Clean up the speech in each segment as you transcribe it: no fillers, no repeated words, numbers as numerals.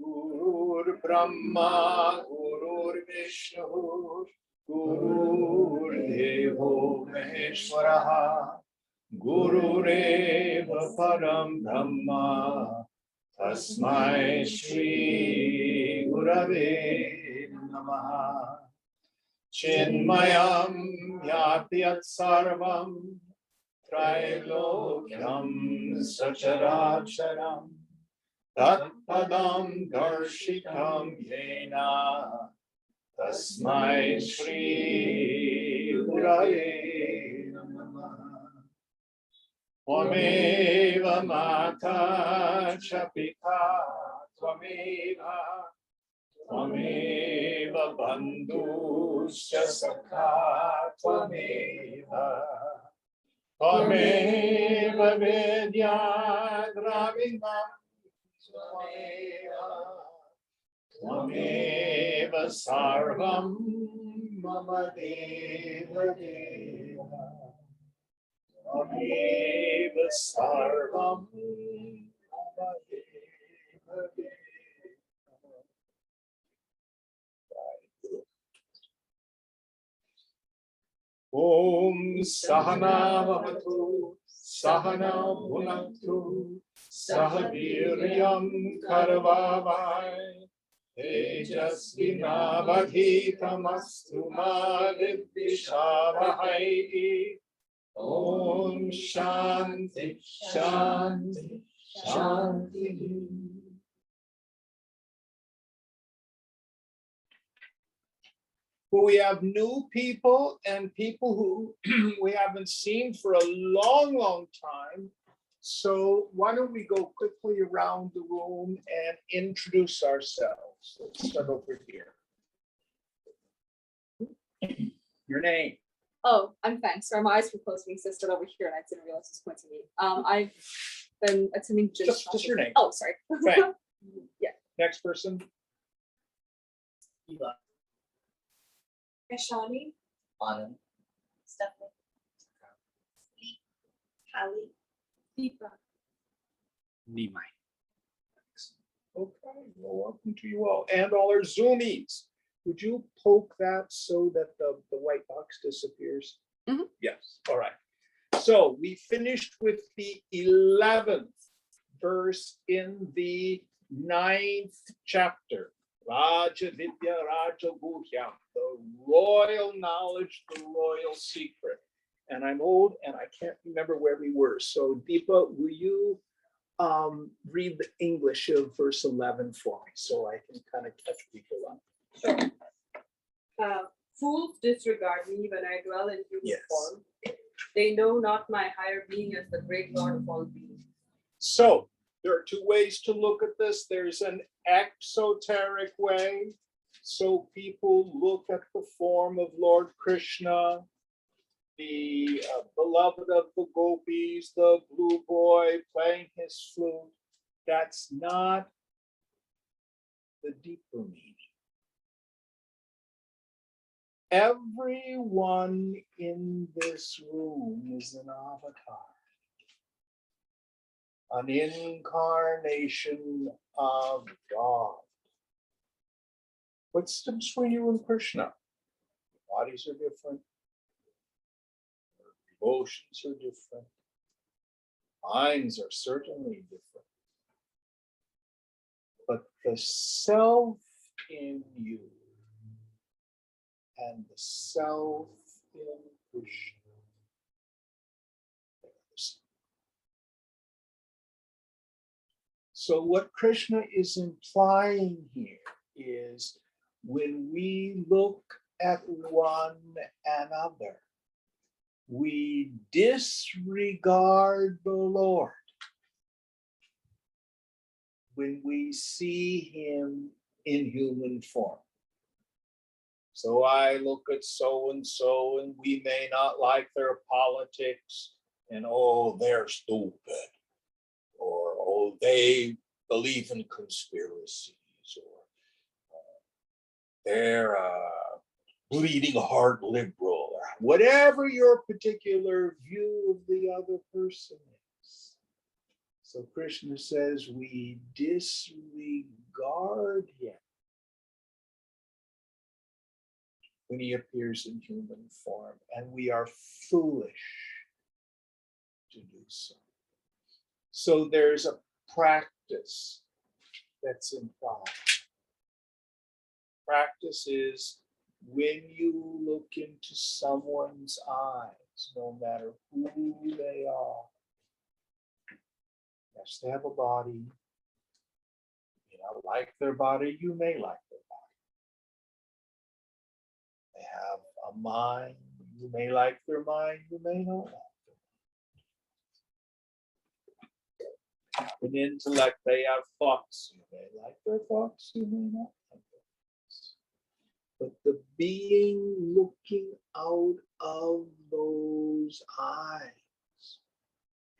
Gurur Brahma, Gurur Vishnu, Gurur Devo Maheshwaraha, Gurureva Param Brahma, Tasmai Shri Gurave Namaha. Chinmayam Yati Yat Sarvam Trailokyam Sacharacharam Tat Padam Darshitam Yena Tasmai Shri Gurave Namaha. Tvameva Mata Chapita Tvameva Tvameva Bandhuscha Sakha Tvameva Tvameva Vidya Dravinam Tvameva Tvameva Sarvam Mama Deva Deva Tvameva Sarvam Mama Deva Deva. Om Sahana Vavatu, Sahana Bhunaktu, Sahaviryam Karavavai, Tejasvinavadhitamastu ma Vidvishavahai. Om Shanti, Shanti, Shanti. We have new people and people who we haven't seen for a long, long time. So why don't we go quickly around the room and introduce ourselves? Let's start over here. Your name? Oh, I'm Feng. Sorry, my eyes were closed when you said over here, and I didn't realize it was pointing me. I've been attending Just your name. Oh, sorry. Feng. Yeah. Next person. Eva. Rashani, Anand. Stephanie, Hallie, Deepa. Nimai. Okay, well, welcome to you all and all our Zoomies. Would you poke that so that the white box disappears? Mhm. Yes, all right. So we finished with the 11th verse in the 9th chapter. Raja Vidya Raja Guhyam, the royal knowledge, the royal secret. And I'm old and I can't remember where we were. So Deepa, will you read the English of verse 11 for me so I can kind of catch people up? Sure. Fools disregard me when I dwell in human form. They know not my higher being as the great Lord of all beings. So there are two ways to look at this. There's an exoteric way. So people look at the form of Lord Krishna, the beloved of the gopis, the blue boy playing his flute. That's not the deeper meaning. Everyone in this room is an avatar, an incarnation of God. What's the difference between you and Krishna? Bodies are different. Emotions are different. Minds are certainly different. But the self in you and the self in Krishna. So what Krishna is implying here is when we look at one another, we disregard the Lord when we see him in human form. So I look at so-and-so and we may not like their politics and, oh, they're stupid. Or, oh, they believe in conspiracies. Or they're bleeding heart liberal. Or whatever your particular view of the other person is. So Krishna says we disregard guard him when he appears in human form, and we are foolish to do so. So there's a practice that's implied. Practice is when you look into someone's eyes, no matter who they are. Yes, they have a body. You know, like their body, you may like their body. They have a mind, you may like their mind, you may not like their mind. An intellect, they have thoughts, you may like their thoughts, you may not like their thoughts. But the being looking out of those eyes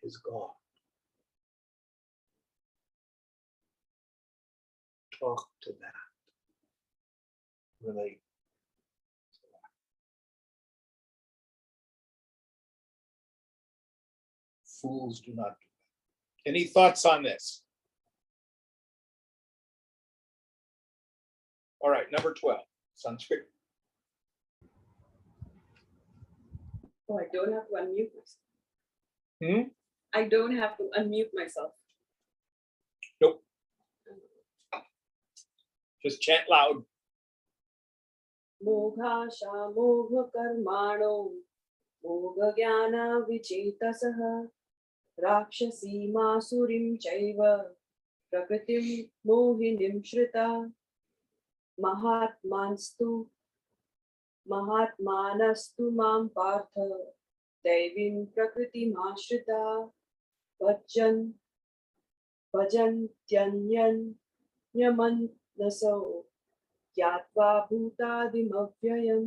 is God. Talk to that. Relate to that. Fools do not do that. Any thoughts on this? All right, number 12, Sanskrit. Oh, I don't have to unmute myself. I don't have to unmute myself. Nope. Just chant loud. Moghasha mogha karmano mogha jnana vichetasah rakshasi masurim chaiva prakritim mohinim shrita mahatmanastu mam partha devim prakriti mashrita bhajantyanyan yamannaso yatva bhutadim avyayam.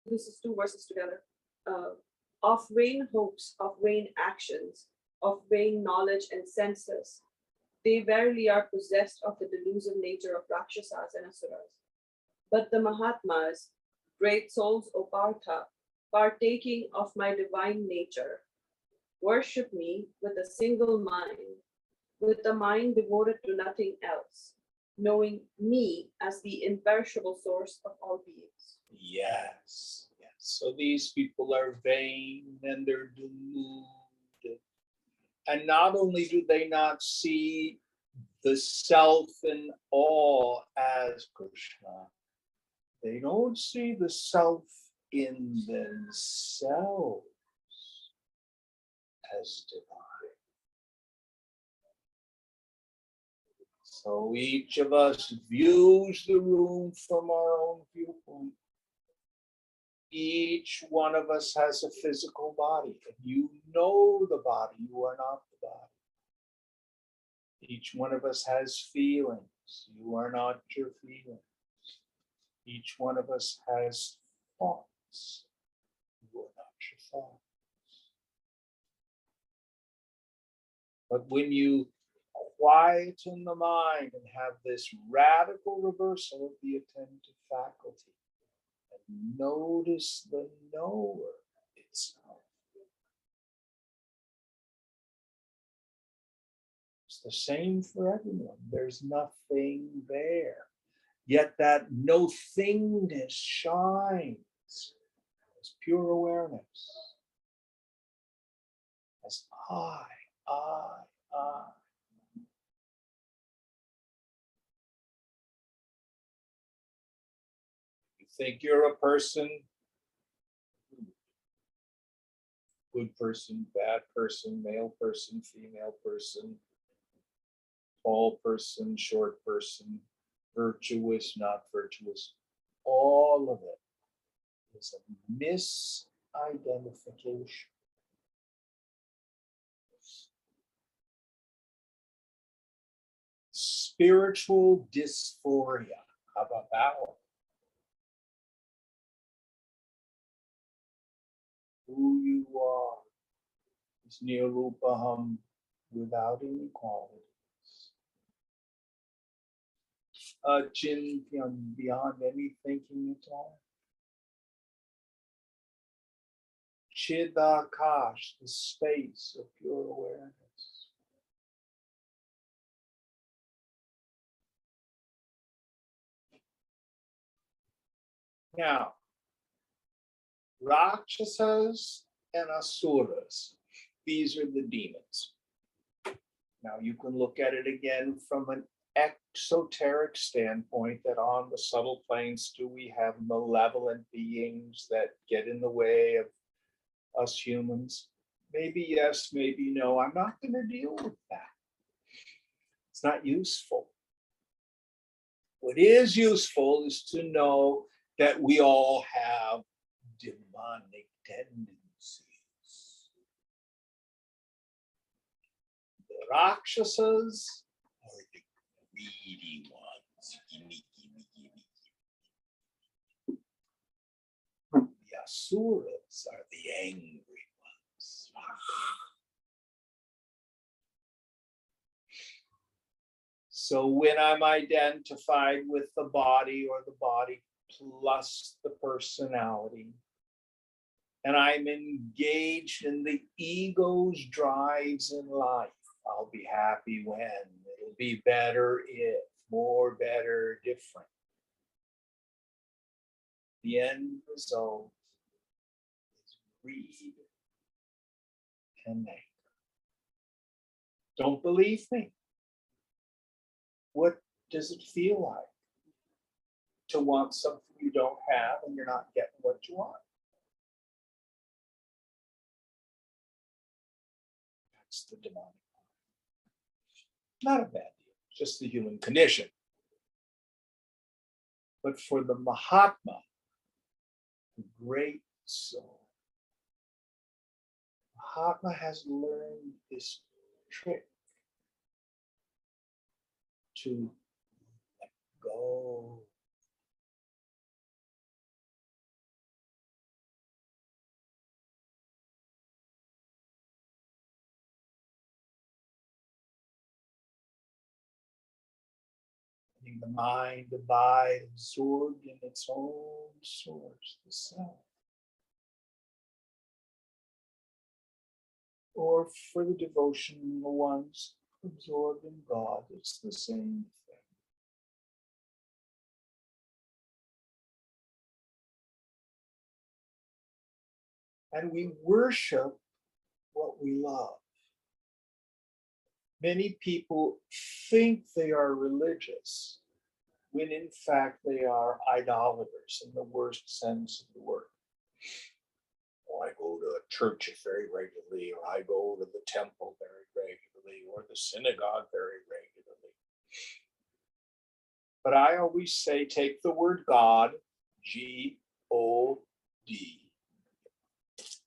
This is two verses together. Of vain hopes, of vain actions, of vain knowledge and senses, they verily are possessed of the delusive nature of Rakshasas and Asuras. But the Mahatmas, great souls of Partha, partaking of my divine nature, worship me with a single mind, with a mind devoted to nothing else, knowing me as the imperishable source of all beings. Yes, yes. So these people are vain and they're deluded. And not only do they not see the self in all as Krishna, they don't see the self in themselves as divine. So each of us views the room from our own viewpoint. Each one of us has a physical body. And you know the body, you are not the body. Each one of us has feelings. You are not your feelings. Each one of us has thoughts. You are not your thoughts. But when you quieten the mind and have this radical reversal of the attentive faculty and notice the knower itself, it's the same for everyone. There's nothing there. Yet that no thingness shines as pure awareness, as I. You think you're a person, good person, bad person, male person, female person, tall person, short person, virtuous, not virtuous. All of it is a misidentification. Spiritual dysphoria. How about that one? Who you are is nirupaham, without any qualities. Achintyan, beyond any thinking at all. Chidakash, the space of pure awareness. Now, Rakshasas and Asuras, these are the demons. Now, you can look at it again from an exoteric standpoint, that on the subtle planes do we have malevolent beings that get in the way of us humans? Maybe yes, maybe no. I'm not going to deal with that. It's not useful. What is useful is to know that we all have demonic tendencies. The Rakshasas are the greedy ones. Gimme, gimme, gimme, gimme. The Asuras are the angry ones. So when I'm identified with the body, or the body plus the personality, and I'm engaged in the ego's drives in life, I'll be happy when, it'll be better if, more, better, different. The end result is greed and anger. Don't believe me? What does it feel like to want something you don't have and you're not getting what you want? That's the demonic. Not a bad deal, just the human condition. But for the Mahatma, the great soul, Mahatma has learned this trick to let go. Letting the mind abide absorbed in its own source, the self. Or for the devotional ones, absorbed in God, it's the same thing. And we worship what we love. Many people think they are religious, when in fact they are idolaters in the worst sense of the word. Oh, I go to a church very regularly, or I go to the temple very regularly, or the synagogue very regularly. But I always say, take the word God, G-O-D,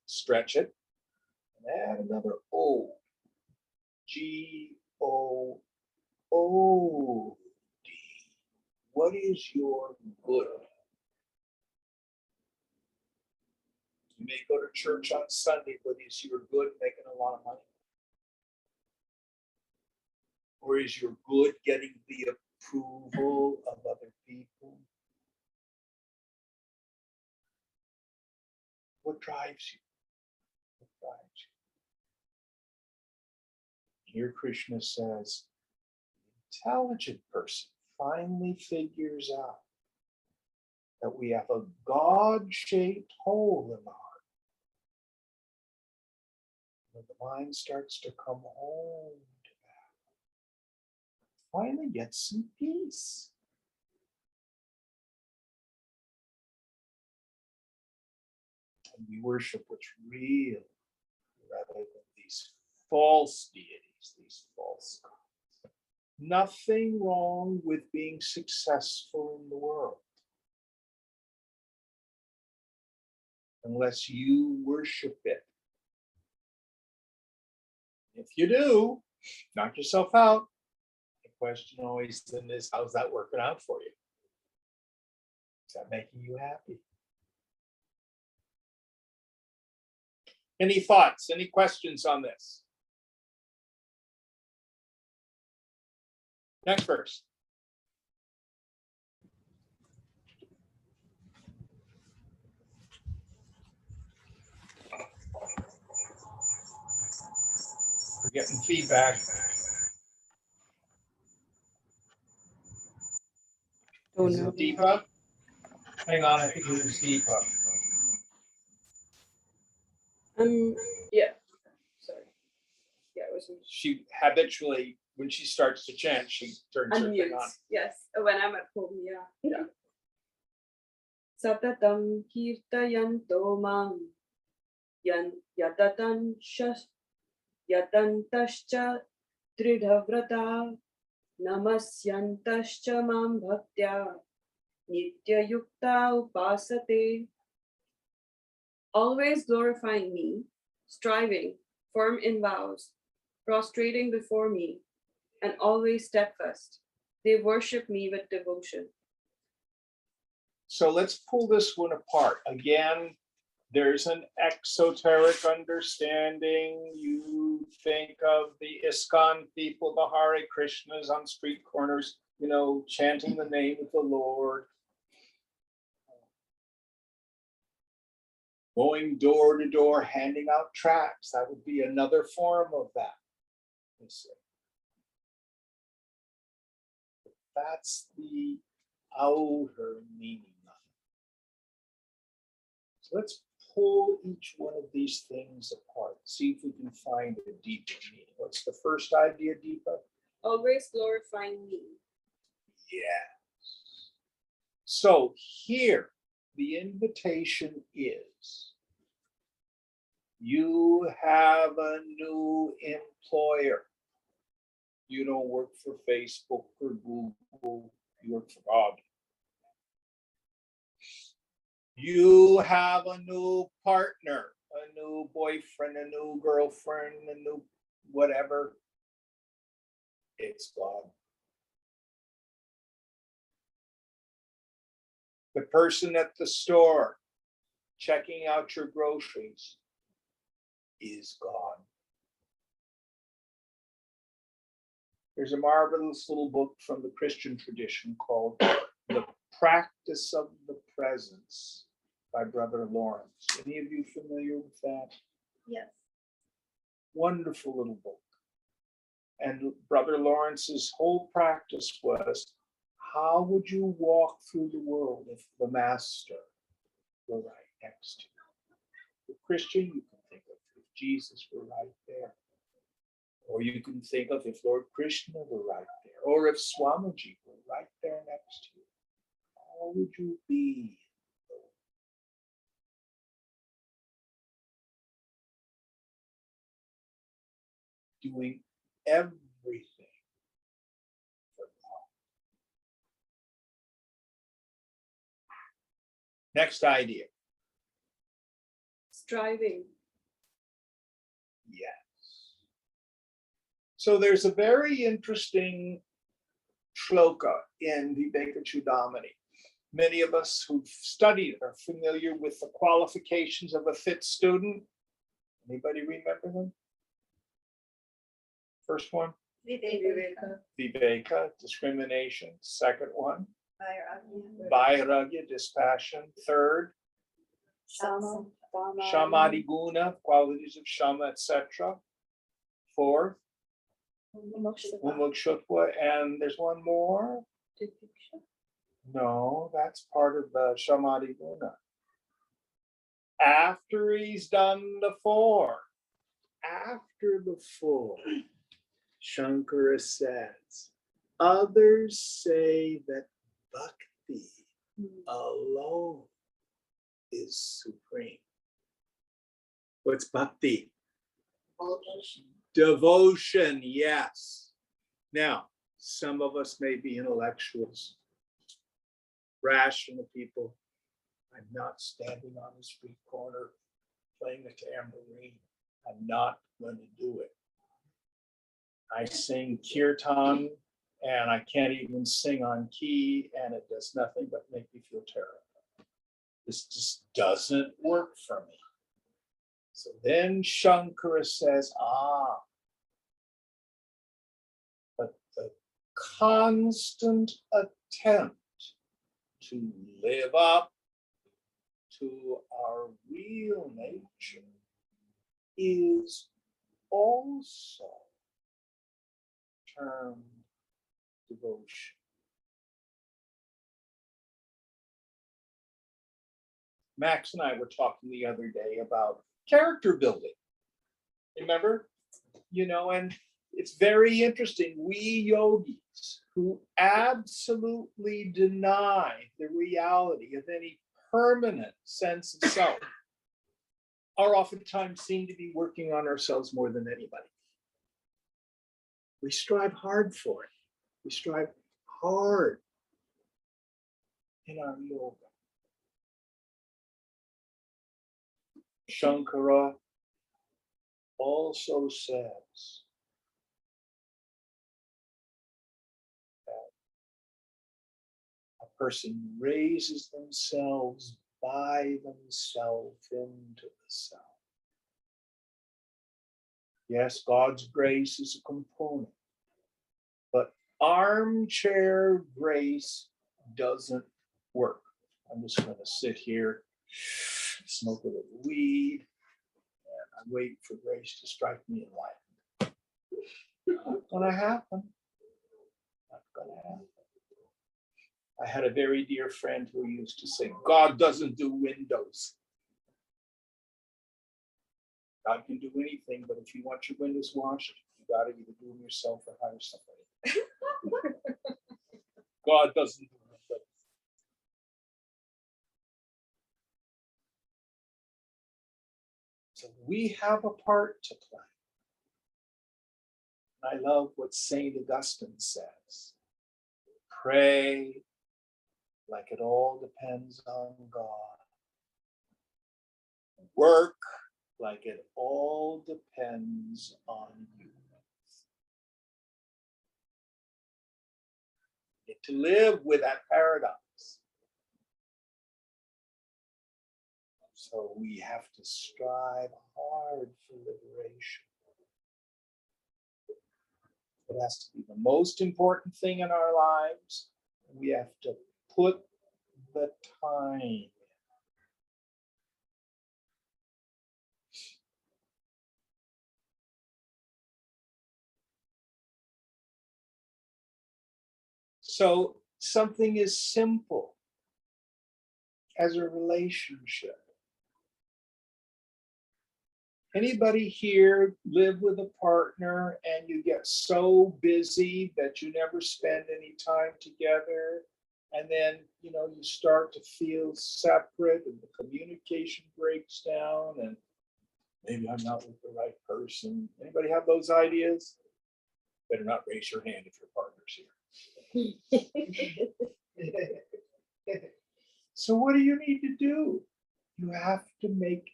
stretch it, and add another O, G-O-O-D. What is your good? You may go to church on Sunday, but is your good making a lot of money? Or is your good getting the approval of other people? What drives you? What drives you? Here Krishna says, the intelligent person finally figures out that we have a God-shaped hole in the heart. When the mind starts to come home to that, finally get some peace. And we worship what's real rather than these false deities, these false gods. Nothing wrong with being successful in the world, unless you worship it. If you do, knock yourself out. The question always then is, how's that working out for you? Is that making you happy? Any thoughts, any questions on this? Next verse. We're getting feedback. Oh Is no. it Deepa? Hang on, I think it was Deepa. Yeah. Sorry. Yeah, it was me. She habitually, when she starts to chant, she turns her thing on. Unmute. Yes, when I'm at home, yeah. Yeah. Satatam kirtayanto mam yatantascha dridhavrata namasyantascha mam bhaktya nityayukta upasate. Always glorifying me, striving, firm in vows, prostrating before me, and always steadfast. They worship me with devotion. So let's pull this one apart. Again, there's an exoteric understanding. You think of the ISKCON people, the Hare Krishnas on street corners, chanting the name of the Lord. Going door to door, handing out tracts. That would be another form of that. That's the outer meaning of it. So let's pull each one of these things apart, see if we can find a deeper meaning. What's the first idea, Deepa? Always glorifying me. Yes. So here, the invitation is, you have a new employer. You don't work for Facebook or Google, you work for God. You have a new partner, a new boyfriend, a new girlfriend, a new whatever. It's God. The person at the store checking out your groceries is God. There's a marvelous little book from the Christian tradition called The Practice of the Presence by Brother Lawrence. Any of you familiar with that? Yes. Wonderful little book. And Brother Lawrence's whole practice was, how would you walk through the world if the Master were right next to you? The Christian, you can think of if Jesus were right there. Or you can think of if Lord Krishna were right there, or if Swamiji were right there next to you. How would you be? Doing everything for God. Next idea. Striving. Yes. So there's a very interesting shloka in Viveka Chudamani. Many of us who've studied are familiar with the qualifications of a fit student. Anybody remember them? First one, Viveka. Viveka, discrimination. Second one, Vairagya. Vairagya, dispassion. Third, Shama. Dharma. Shamadiguna, qualities of Shama, etc. Fourth, Mumukshutva, and there's one more. No, that's part of the Shamadiguna. After he's done the four, Shankara says, others say that bhakti alone is supreme. What's bhakti? Devotion, yes. Now, some of us may be intellectuals, rational people. I'm not standing on the street corner playing the tambourine. I'm not going to do it. I sing kirtan and I can't even sing on key, and it does nothing but make me feel terrible. This just doesn't work for me. So then Shankara says, but the constant attempt to live up to our real nature is also termed devotion. Max and I were talking the other day about character building. Remember? And it's very interesting. We yogis who absolutely deny the reality of any permanent sense of self are oftentimes seen to be working on ourselves more than anybody. We strive hard for it. We strive hard in our yoga. Shankara also says that a person raises themselves by themselves into the self. Yes, God's grace is a component, but armchair grace doesn't work. I'm just going to sit here, smoke a little weed, and I wait for grace to strike me enlightened. Not going to happen. Not going to happen. I had a very dear friend who used to say, God doesn't do windows. God can do anything, but if you want your windows washed, you got to either do them yourself or hire somebody. God doesn't do windows. So we have a part to play. I love what St. Augustine says. Pray like it all depends on God. Work like it all depends on you. Get to live with that paradox. So we have to strive hard for liberation. It has to be the most important thing in our lives. We have to put the time. So something as simple as a relationship. Anybody here live with a partner and you get so busy that you never spend any time together? And then, you start to feel separate and the communication breaks down and maybe I'm not with the right person. Anybody have those ideas? Better not raise your hand if your partner's here. So what do you need to do? You have to make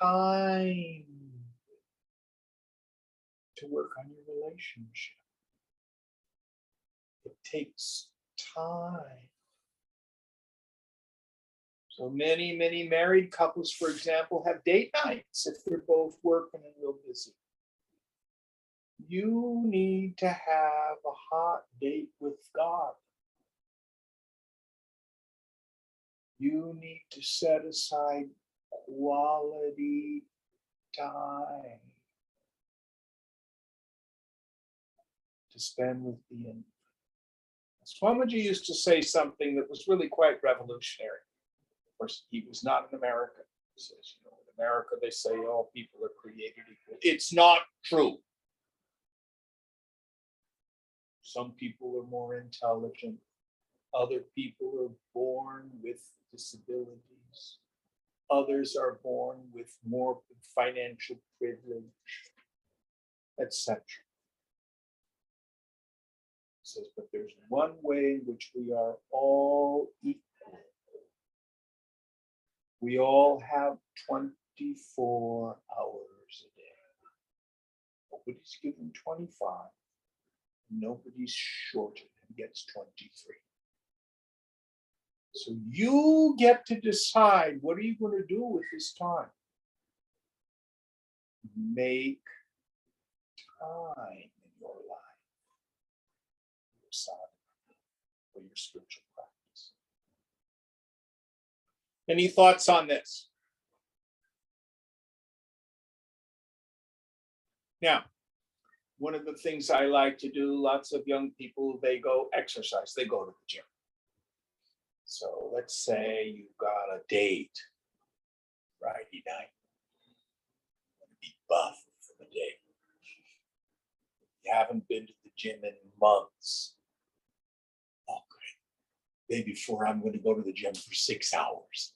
time to work on your relationship. It takes time. So many married couples, for example, have date nights if they're both working and real busy. You need to have a hot date with God. You need to set aside quality time to spend with the infant. Swamiji used to say something that was really quite revolutionary. Of course, he was not an American. He says, in America, they say all people are created equal. It's not true. Some people are more intelligent. Other people are born with disabilities. Others are born with more financial privilege, etc. Says, but there's one way in which we are all equal. We all have 24 hours a day. Nobody's given 25. Nobody's shorted and gets 23. So you get to decide, what are you going to do with this time? Make time in your life, your sadhana, for your spiritual practice. Any thoughts on this? Now, one of the things I like to do, lots of young people, they go exercise, they go to the gym. So let's say you've got a date Friday night. I'm gonna be buff for the day. You haven't been to the gym in months. Okay. Day before, I'm going to go to the gym for 6 hours.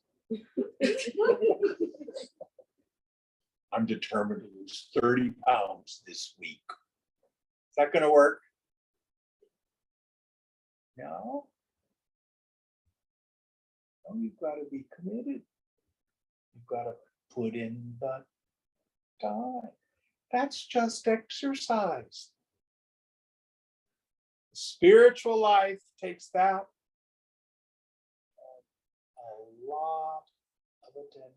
I'm determined to lose 30 pounds this week. Is that going to work? No. No, you've got to be committed. You've got to put in the time. That's just exercise. Spiritual life takes that a lot of attention.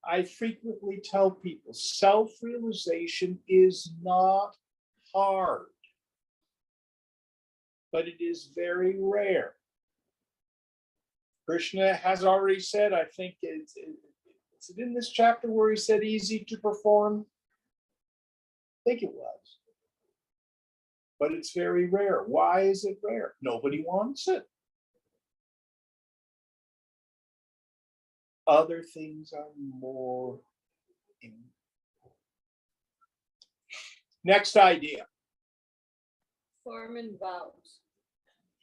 I frequently tell people self-realization is not hard, but it is very rare. Krishna has already said, I think it's in this chapter where he said easy to perform. I think it was. But it's very rare. Why is it rare? Nobody wants it. Other things are more important. Next idea. Form and vows.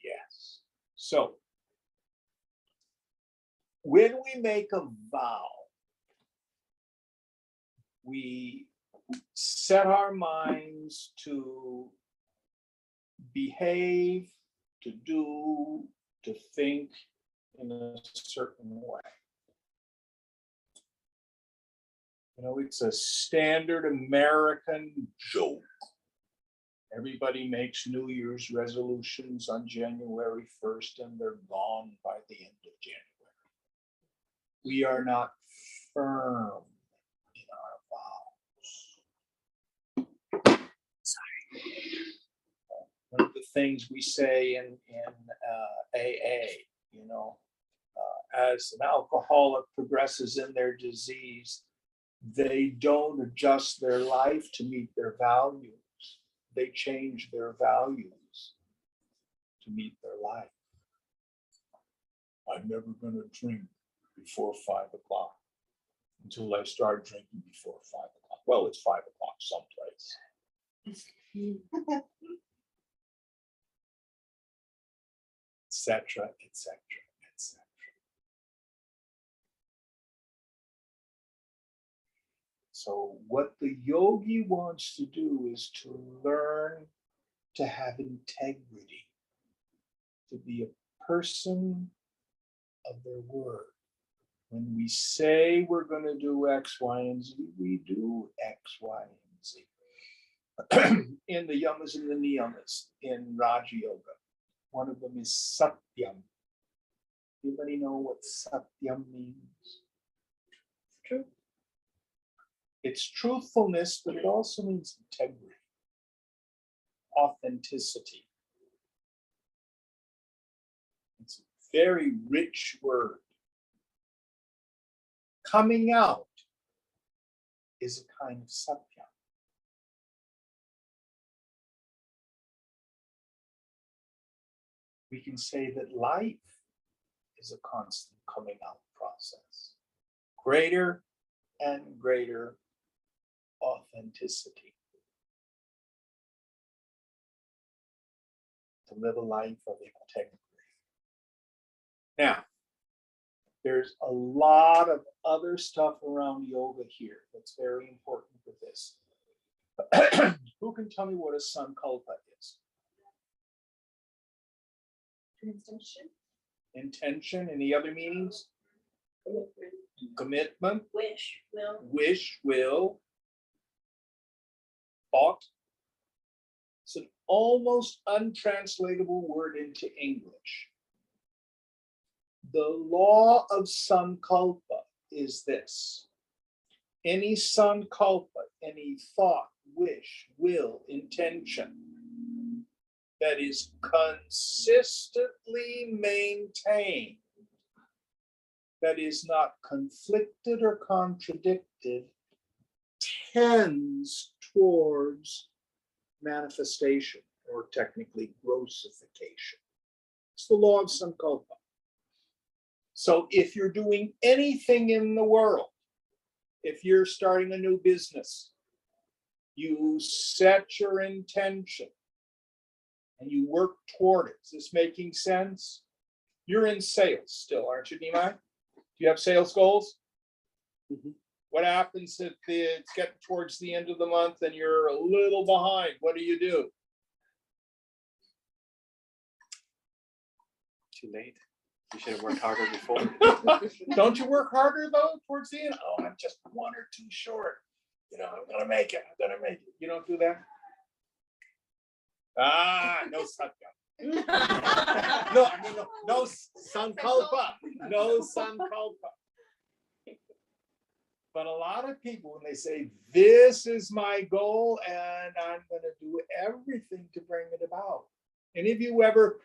Yes. So, when we make a vow, we set our minds to behave, to do, to think in a certain way. You know, it's a standard American joke. Everybody makes New Year's resolutions on January 1st and they're gone by the end of January. We are not firm in our vows. Sorry. One of the things we say in AA, you know, as an alcoholic progresses in their disease, they don't adjust their life to meet their values. They change their values to meet their life. I'm never going to drink before 5 o'clock until I start drinking before 5 o'clock. Well, it's 5 o'clock someplace. Etc., etc., etc. So what the yogi wants to do is to learn to have integrity, to be a person of their word. When we say we're going to do X, Y, and Z, we do X, Y, and Z. In the yamas and the niyamas in Raja Yoga, one of them is Satyam. Anybody know what Satyam means? True. It's truthfulness, but it also means integrity, authenticity. It's a very rich word. Coming out is a kind of Satyam. We can say that life is a constant coming out process. Greater and greater authenticity. To live a life of integrity. Now, there's a lot of other stuff around yoga here that's very important for this. Who can tell me what a sankalpa is? Intention. Intention. Any other meanings? Commitment. Wish. Will. Wish. Will. Thought. It's an almost untranslatable word into English. The law of sankalpa is this. Any sankalpa, any thought, wish, will, intention that is consistently maintained, that is not conflicted or contradicted, tends towards manifestation, or technically grossification. It's the law of sankalpa. So if you're doing anything in the world, if you're starting a new business, you set your intention and you work toward it. Is this making sense? You're in sales still, aren't you, Nimai? Do you have sales goals? What happens if it's getting towards the end of the month and you're a little behind? What do? Too late. You should have worked harder before. Don't you work harder though towards the end? Oh, I'm just 1 or 2 short. I'm gonna make it. You don't do that? No sankalpa. No sankalpa. No sankalpa. But a lot of people, when they say, this is my goal and I'm gonna do everything to bring it about. Any of you ever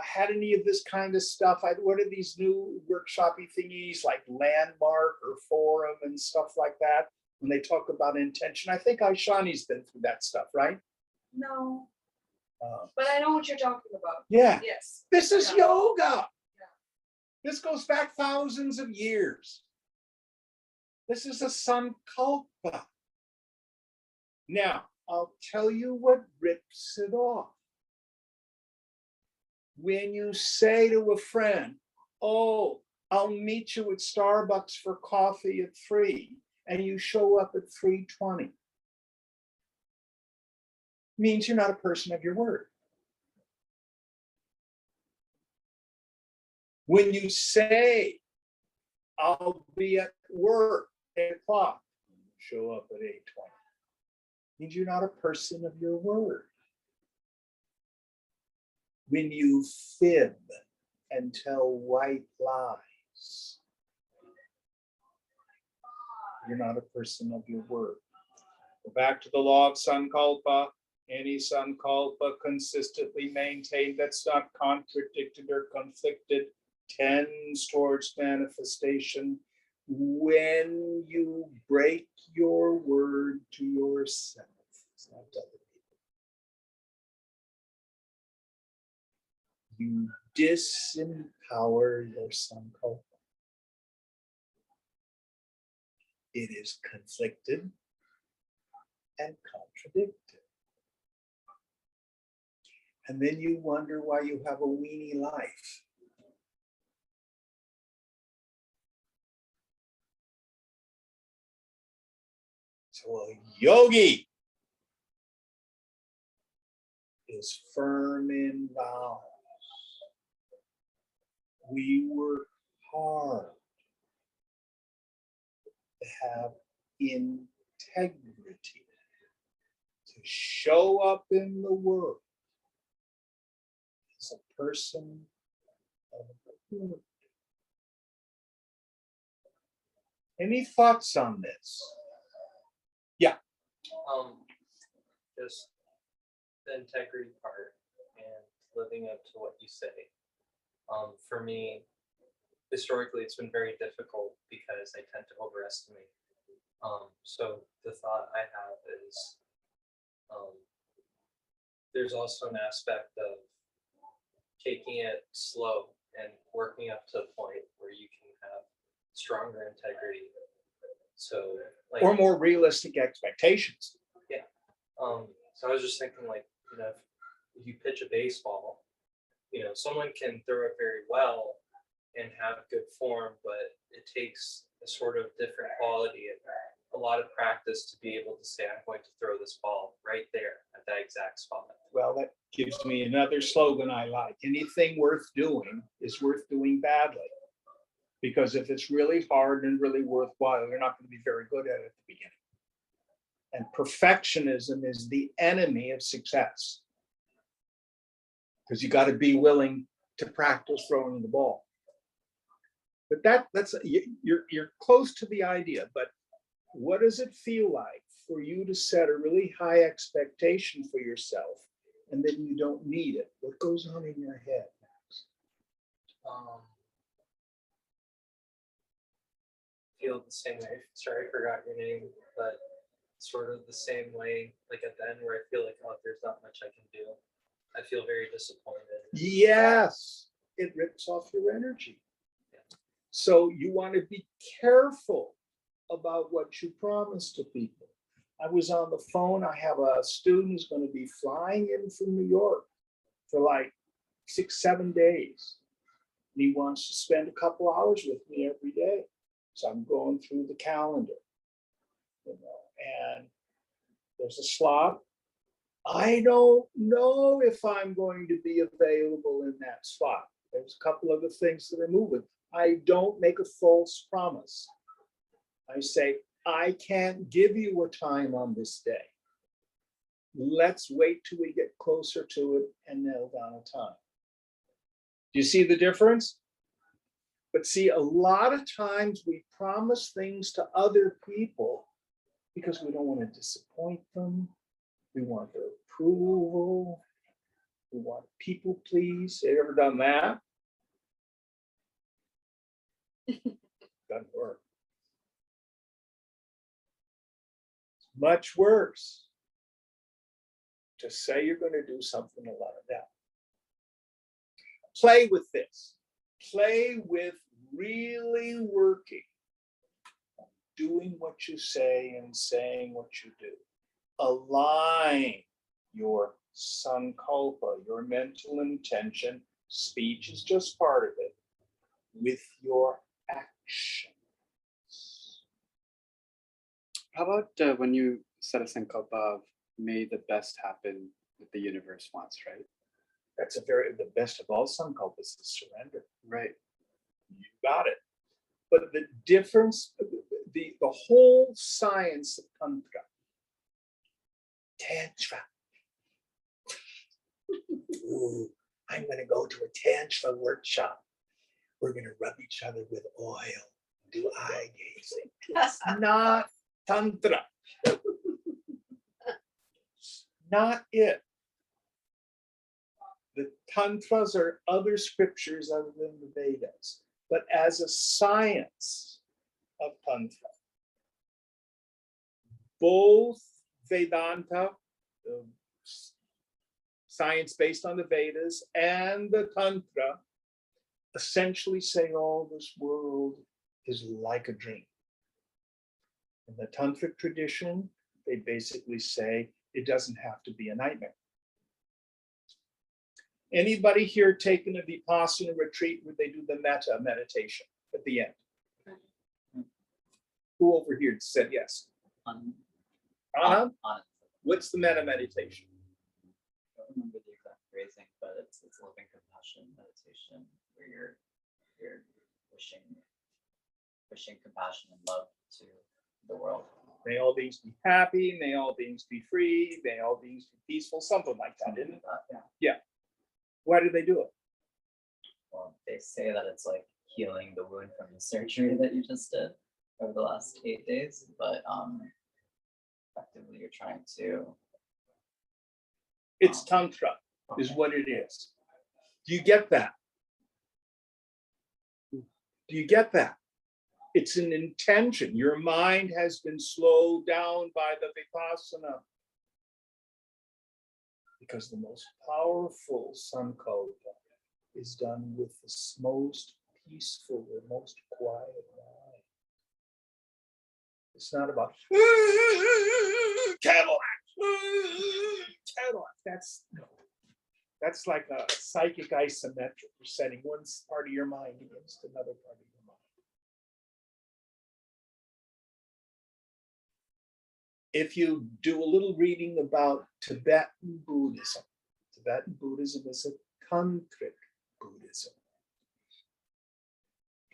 had any of this kind of stuff? What are these new workshopy thingies like Landmark or Forum and stuff like that? When they talk about intention, I think Aishani's been through that stuff, right? No, but I know what you're talking about. Yeah. Yes. This is Yeah. yoga. This goes back thousands of years. This is a sankalpa. Now, I'll tell you what rips it off. When you say to a friend, oh, I'll meet you at Starbucks for coffee at 3, and you show up at 3:20, means you're not a person of your word. When you say, I'll be at work at 8 o'clock, show up at 8:20, means you're not a person of your word. When you fib and tell white lies, you're not a person of your word. Go back to the law of sankalpa. Any sankalpa consistently maintained that's not contradicted or conflicted tends towards manifestation. When you break your word to yourself, it's not to other people, you disempower your sankalpa. It is conflicted and contradicted. And then you wonder why you have a weenie life. So a yogi is firm in vows. We work hard to have integrity, to show up in the world as a person of the word. Any thoughts on this? Yeah. Just the integrity part and living up to what you say. For me, historically, it's been very difficult because I tend to overestimate. So the thought I have is there's also an aspect of taking it slow and working up to a point where you can have stronger integrity. So, like, Or more realistic expectations. So I was just thinking, like, if you pitch a baseball, someone can throw it very well and have good form, but it takes a sort of different quality and a lot of practice to be able to say, I'm going to throw this ball right there at that exact spot. Well, that gives me another slogan I like. Anything worth doing is worth doing badly. Because if it's really hard and really worthwhile, you're not going to be very good at it at the beginning. And perfectionism is the enemy of success. Because you got to be willing to practice throwing the ball. But that's you're close to the idea. But what does it feel like for you to set a really high expectation for yourself and then you don't need it? What goes on in your head? Feel the same way. Sorry, I forgot your name, but sort of the same way, like at the end where I feel like, oh, there's not much I can do. I feel very disappointed. Yes, it rips off your energy. So you want to be careful about what you promise to people. I was on the phone. I have a student who's going to be flying in from New York for like 6-7 days. And he wants to spend a couple hours with me every day. So I'm going through the calendar, and there's a slot. I don't know if I'm going to be available in that spot. There's a couple other things that are moving. I don't make a false promise. I say, I can't give you a time on this day. Let's wait till we get closer to it and nail down a time. Do you see the difference? But see, a lot of times we promise things to other people because we don't want to disappoint them. We want their approval. We want people please. Have you ever done that? Doesn't work. It's much worse to say you're going to do something a lot of that. Play with this. Play with really working, doing what you say and saying what you do. Align your sankalpa, your mental intention. Speech is just part of it, with your actions. How about when you set a sankalpa of may the best happen that the universe wants, right? That's the best of all sankalpas is surrender. Right. You got it. But the difference, the whole science of Tantra, Tantra. Ooh, I'm going to go to a Tantra workshop. We're going to rub each other with oil, do eye gazing. That's not Tantra. Not it. The Tantras are other scriptures other than the Vedas. But as a science of Tantra, both Vedanta, the science based on the Vedas, and the Tantra essentially say, oh, this world is like a dream. In the Tantric tradition, they basically say it doesn't have to be a nightmare. Anybody here taken a Vipassana retreat where they do the metta meditation at the end? Who over here said yes? What's the metta meditation? I don't remember the exact phrasing, but it's loving compassion meditation where you're wishing compassion and love to the world. May all beings be happy, may all beings be free, may all beings be peaceful, something like that, isn't it? Yeah. Why do they do it? Well, they say that it's like healing the wound from the surgery that you just did over the last 8 days, but effectively you're trying to. It's Tantra, is what it is. Do you get that? Do you get that? It's an intention. Your mind has been slowed down by the Vipassana. Because the most powerful sankalpa is done with the most peaceful, the most quiet mind. It's not about Cadillac. That's like a psychic isometric. You're setting one part of your mind against another part of your mind. If you do a little reading about Tibetan Buddhism is a tantric Buddhism.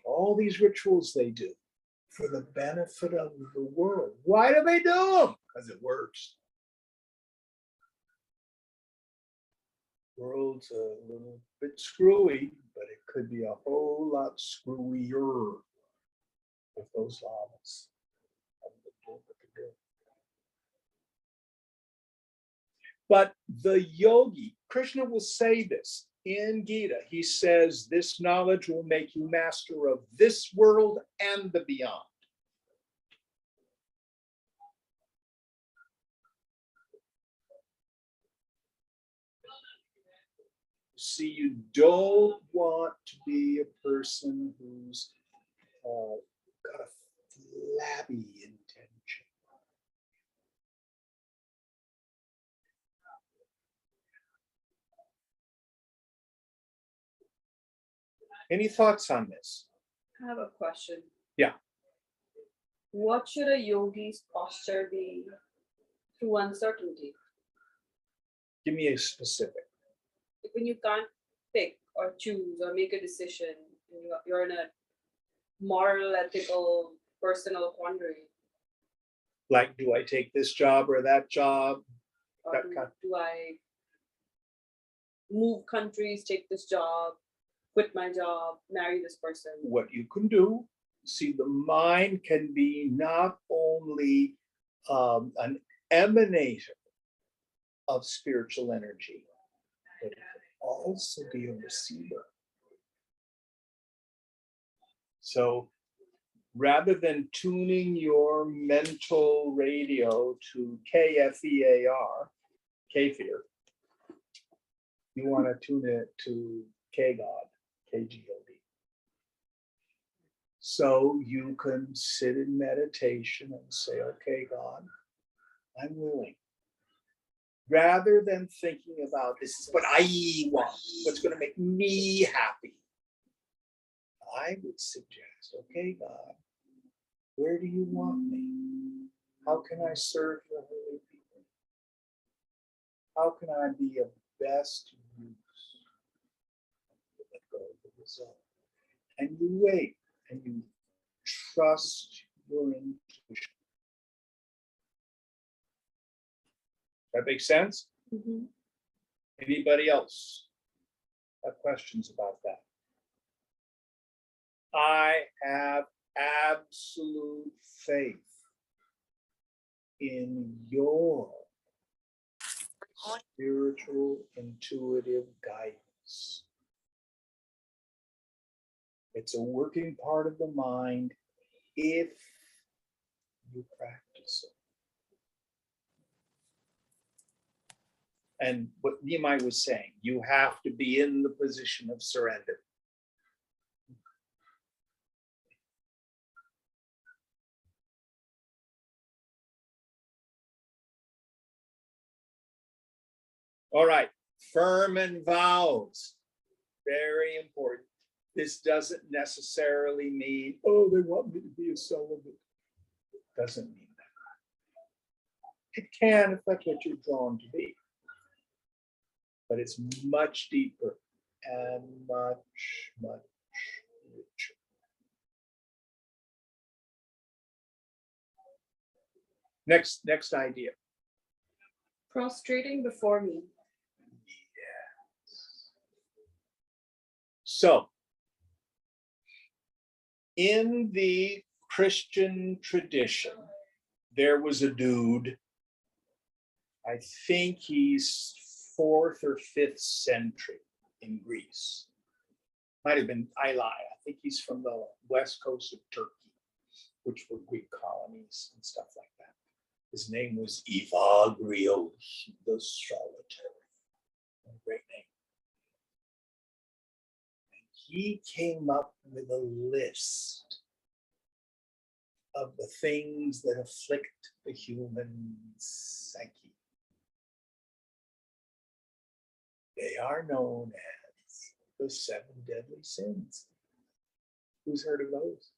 All these rituals they do for the benefit of the world. Why do they do them? Because it works. The world's a little bit screwy, but it could be a whole lot screwier if those lamas haven't been doing what they're doing. But the yogi, Krishna will say this in Gita. He says, this knowledge will make you master of this world and the beyond. See, you don't want to be a person who's got a flabby intention. Any thoughts on this? I have a question. Yeah. What should a yogi's posture be through uncertainty? Give me a specific. When you can't pick or choose or make a decision, and you're in a moral, ethical, personal quandary. Like, do I take this job or that job? Or That do, kind- do I move countries, take this job, quit my job, marry this person? What you can do, see, the mind can be not only an emanator of spiritual energy, but it can also be a receiver. So rather than tuning your mental radio to KFEAR, Kfear, you want to tune it to KGOD, KGOD. So you can sit in meditation and say, okay, God, I'm willing. Rather than thinking about this is what I want, what's going to make me happy, I would suggest, okay, God, where do you want me? How can I serve your holy people? How can I be of best use? Let go of the result. And you wait and you trust your intuition. That makes sense? Mhm. Anybody else have questions about that? I have absolute faith in your spiritual, intuitive guidance. It's a working part of the mind if you practice it. And what Nimai was saying, you have to be in the position of surrender. All right, firm and vows, very important. This doesn't necessarily mean, oh, they want me to be a celibate. It doesn't mean that. It can if that's what you're drawn to be. But it's much deeper and much, much richer. Next idea. Prostrating before me. Yes. So, in the Christian tradition, there was a dude, I think he's 4th or 5th century in Greece. Might have been Ilai. I think he's from the west coast of Turkey, which were Greek colonies and stuff like that. His name was Evagrios the Solitary. A great name. And he came up with a list of the things that afflict the human psyche. They are known as the 7 deadly sins. Who's heard of those?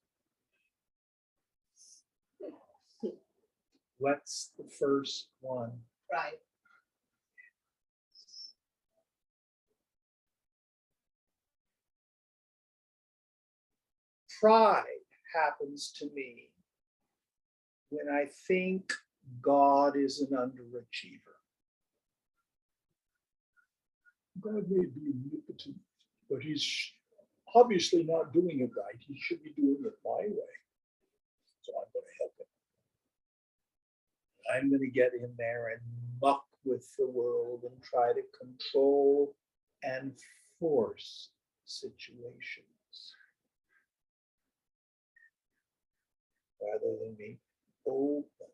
What's the first one? Right. Pride happens to me when I think God is an underachiever. God may be omnipotent, but he's obviously not doing it right. He should be doing it my way. So I'm going to help him. I'm going to get in there and muck with the world and try to control and force situations rather than be open to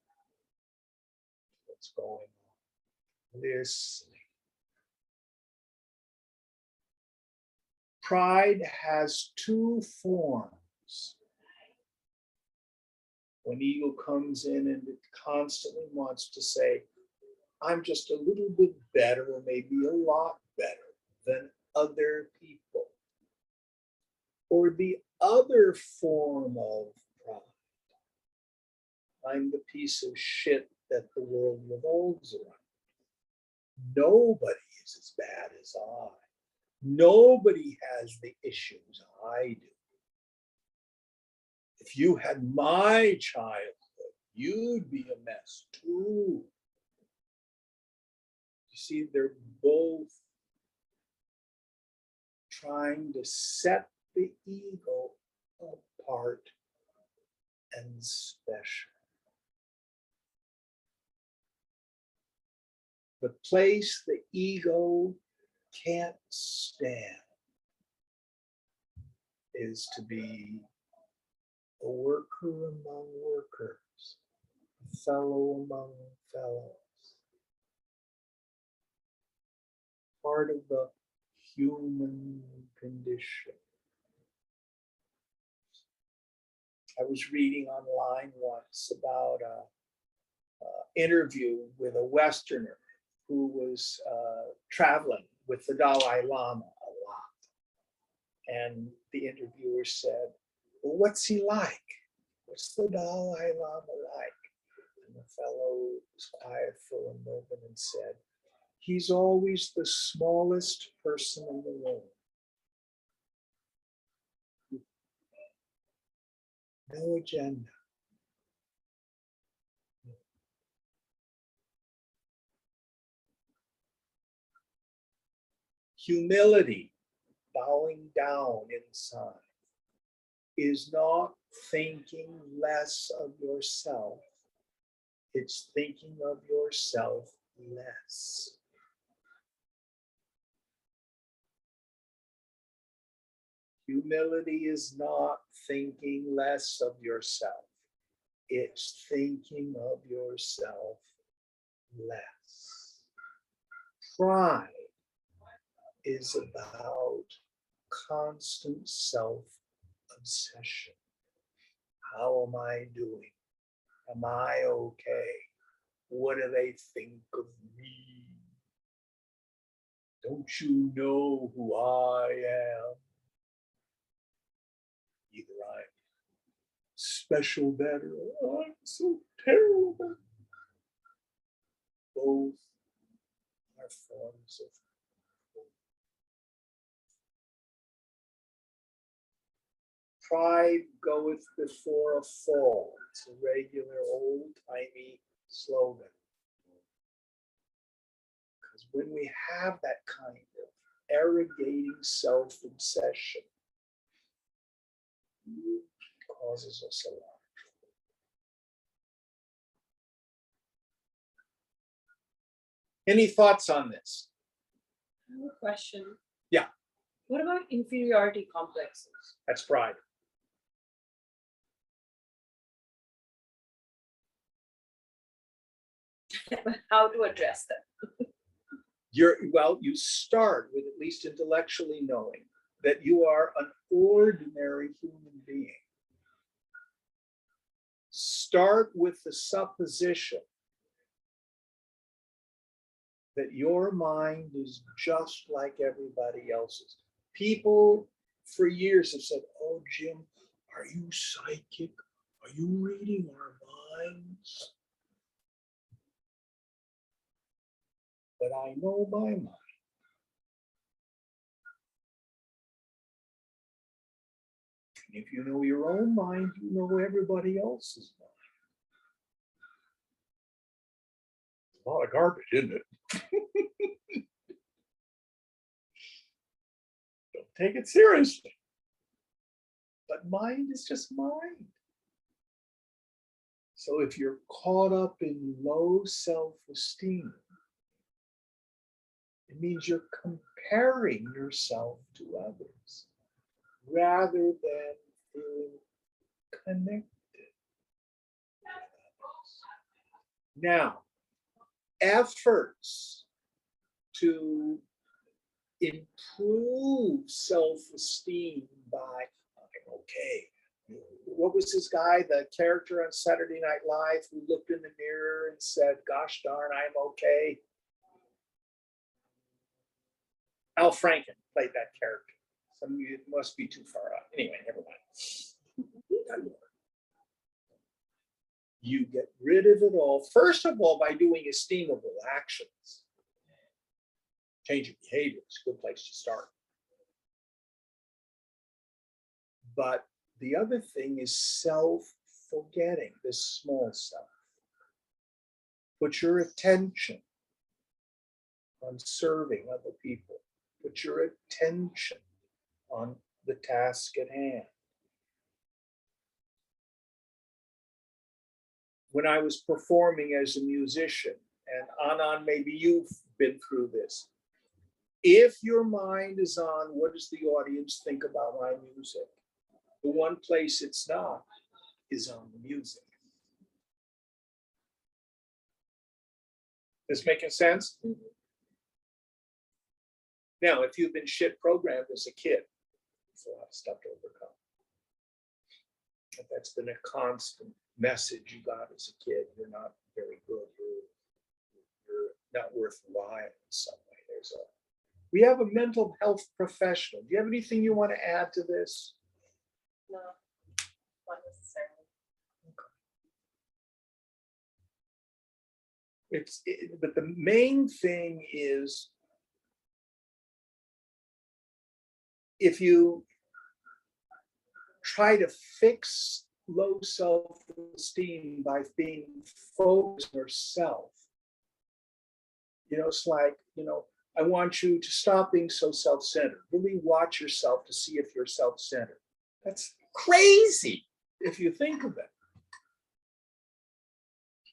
what's going on. Listening. Pride has 2 forms. When ego comes in and it constantly wants to say, I'm just a little bit better, or maybe a lot better than other people. Or the other form of pride. I'm the piece of shit that the world revolves around. Nobody is as bad as I. Nobody has the issues I do. If you had my childhood, you'd be a mess too. You see, they're both trying to set the ego apart and special. The place the ego can't stand is to be a worker among workers, a fellow among fellows, part of the human condition. I was reading online once about an interview with a Westerner who was traveling with the Dalai Lama a lot. And the interviewer said, well, what's he like? What's the Dalai Lama like? And the fellow was quiet for a moment and said, he's always the smallest person in the room. No agenda. Humility, bowing down inside, is not thinking less of yourself. It's thinking of yourself less. Humility is not thinking less of yourself. It's thinking of yourself less. Pride is about constant self-obsession. How am I doing? Am I okay? What do they think of me? Don't you know who I am? Either I'm special better or I'm so terrible. Both are forms of pride goeth before a fall. It's a regular old-timey slogan. Because when we have that kind of arrogating self-obsession, it causes us a lot of trouble. Any thoughts on this? I have a question. Yeah. What about inferiority complexes? That's pride. How to address them? You start with at least intellectually knowing that you are an ordinary human being. Start with the supposition that your mind is just like everybody else's. People for years have said, oh, Jim, are you psychic? Are you reading our minds? But I know my mind. And if you know your own mind, you know everybody else's mind. A lot of garbage, isn't it? Don't take it seriously. But mind is just mind. So if you're caught up in low self-esteem, it means you're comparing yourself to others rather than feeling connected with others. Now, efforts to improve self-esteem by, I'm okay, what was this guy, the character on Saturday Night Live who looked in the mirror and said, gosh darn, I'm okay? Al Franken played that character. Some of you, it must be too far out. Anyway, never mind. You get rid of it all, first of all, by doing esteemable actions. Changing behavior is a good place to start. But the other thing is self-forgetting, this small self. Put your attention on serving other people. Put your attention on the task at hand. When I was performing as a musician, and Anand, maybe you've been through this. If your mind is on what does the audience think about my music, the one place it's not is on the music. This making sense? Mm-hmm. Now, if you've been shit programmed as a kid, it's a lot of stuff to overcome. If that's been a constant message you got as a kid, you're not very good, you're not worthwhile in some way. We have a mental health professional. Do you have anything you want to add to this? No, not necessarily. But the main thing is, if you try to fix low self-esteem by being focused on yourself, it's like, I want you to stop being so self-centered. Really watch yourself to see if you're self-centered. That's crazy if you think of it.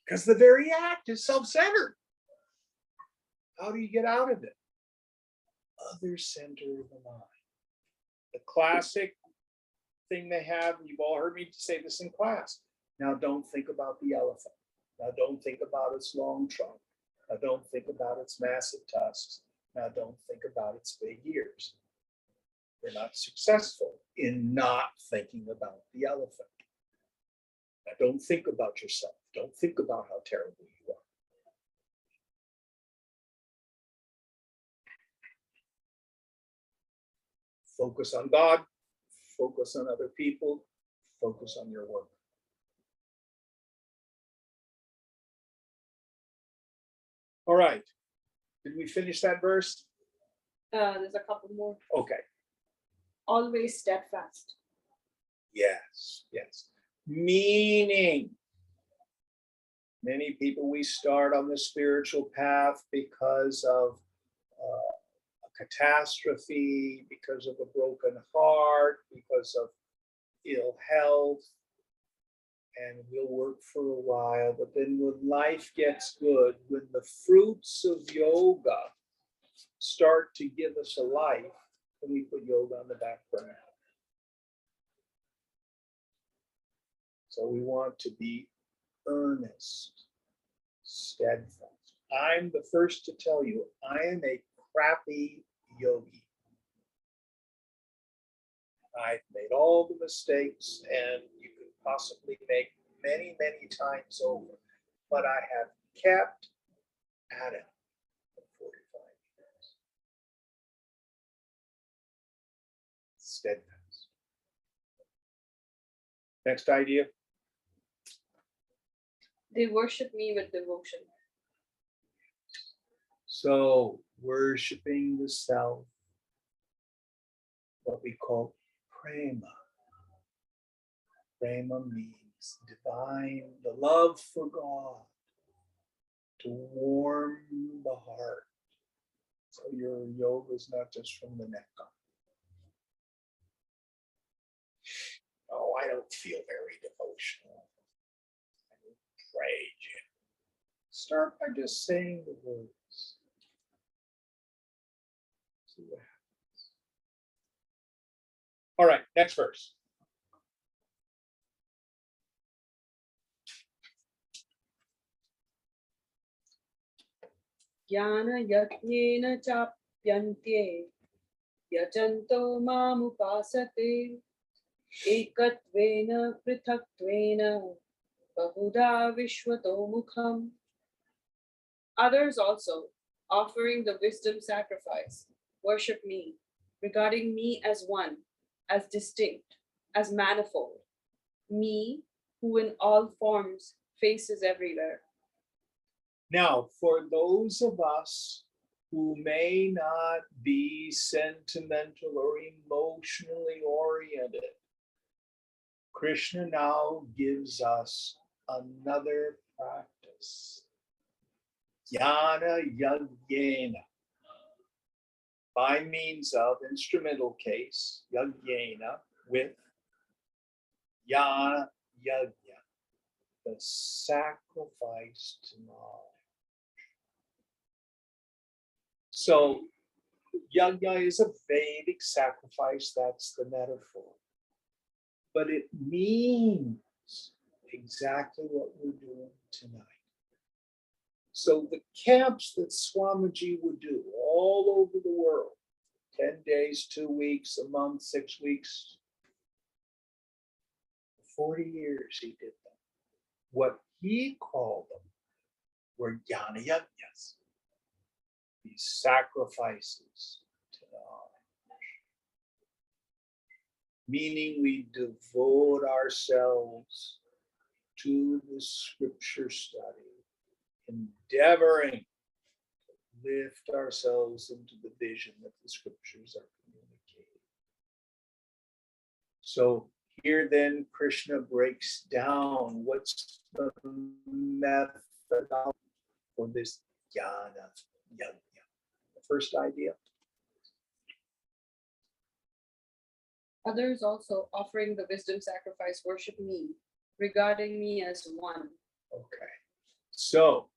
Because the very act is self-centered. How do you get out of it? Other center of the mind. The classic thing they have, and you've all heard me say this in class. Now don't think about the elephant. Now don't think about its long trunk. Now don't think about its massive tusks. Now don't think about its big ears. You're not successful in not thinking about the elephant. Now don't think about yourself. Don't think about how terrible you are. Focus on God, focus on other people, focus on your work. All right. Did we finish that verse? There's a couple more. Okay. Always steadfast. Yes. Meaning, many people, we start on the spiritual path because of a catastrophe, because of a broken heart, because of ill health, and we'll work for a while. But then when life gets good, when the fruits of yoga start to give us a life, then we put yoga on the back burner. So we want to be earnest, steadfast. I'm the first to tell you, I am a crappy yogi. I've made all the mistakes, and you could possibly make many, many times over, but I have kept at it for 45 years. Steadfast. Next idea. They worship me with devotion. So worshiping the self, what we call prema. Prema means divine, the love for God, to warm the heart. So your yoga is not just from the neck up. Oh, I don't feel very devotional. I don't pray, Jim. Start by just saying the words. See what happens. All right, next verse. Jnana yajnena chapyante yajanto mamupasate Ekatvena prithaktvena bahuda vishwatomukham. Others also, offering the wisdom sacrifice, worship me, regarding me as one, as distinct, as manifold, me who in all forms faces everywhere. Now, for those of us who may not be sentimental or emotionally oriented, Krishna now gives us another practice. Jnana yajnana. By means of instrumental case, yajnana, with jnana yajna, the sacrifice to knowledge. So yajna is a Vedic sacrifice, that's the metaphor. But it means exactly what we're doing tonight. So the camps that Swamiji would do all over the world, 10 days, 2 weeks, a month, 6 weeks, 40 years he did them. What he called them were jnana yajnas, these sacrifices to knowledge. Meaning we devote ourselves to the scripture study, endeavoring to lift ourselves into the vision that the scriptures are communicating. So here then Krishna breaks down what's the methodology for this jnana yajna. The first idea. Others also, offering the wisdom sacrifice, worship me, regarding me as one. Okay. So